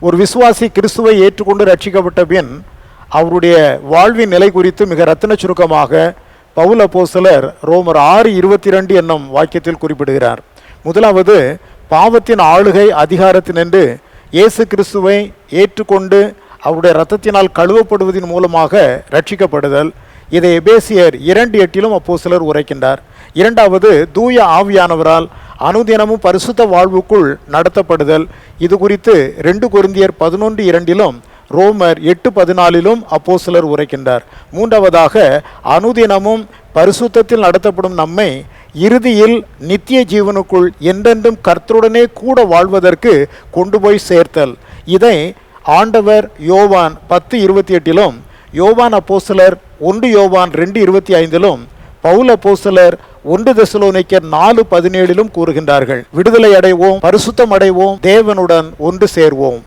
ஒரு விசுவாசி கிறிஸ்துவை ஏற்றுக்கொண்டு ரட்சிக்கப்பட்ட பின் அவருடைய வாழ்வின் நிலை குறித்து மிக ரத்தின சுருக்கமாக பவுல் அப்போஸ்தலர் ரோமர் 6:22 என்னும் வாக்கியத்தில் குறிப்பிடுகிறார். முதலாவது, பாவத்தின் ஆளுகை அதிகாரத்தினின்று இயேசு கிறிஸ்துவை ஏற்றுக்கொண்டு அவருடைய இரத்தத்தினால் கழுவப்படுவதன் மூலமாக ரட்சிக்கப்படுதல். இதை எபேசியர் 2:8 அப்போஸ்தலர் உரைக்கின்றார். இரண்டாவது, தூய ஆவியானவரால் அனுதினமும் பரிசுத்த வாழ்வுக்குள் நடத்தப்படுதல். இது குறித்து 2 கொரிந்தியர் 11:2 ரோமர் 8:14 அப்போஸ்தலர் உரைக்கின்றார். மூன்றாவதாக, அனுதினமும் பரிசுத்தத்தில் நடத்தப்படும் நம்மை இறுதியில் நித்திய ஜீவனுக்குள் என்றென்றும் கர்த்தருடனே கூட வாழ்வதற்கு கொண்டு போய் சேர்த்தல். இதை ஆண்டவர் யோவான் 10:28 யோவான் அப்போஸ்தலர் 1 யோவான் 2:25 பவுல் அப்போஸ்தலர் 1 தெசலோனிக்கர் 4:17 கூறுகின்றார்கள். விடுதலை அடைவோம், பரிசுத்தம் அடைவோம், தேவனுடன் ஒன்று சேர்வோம்.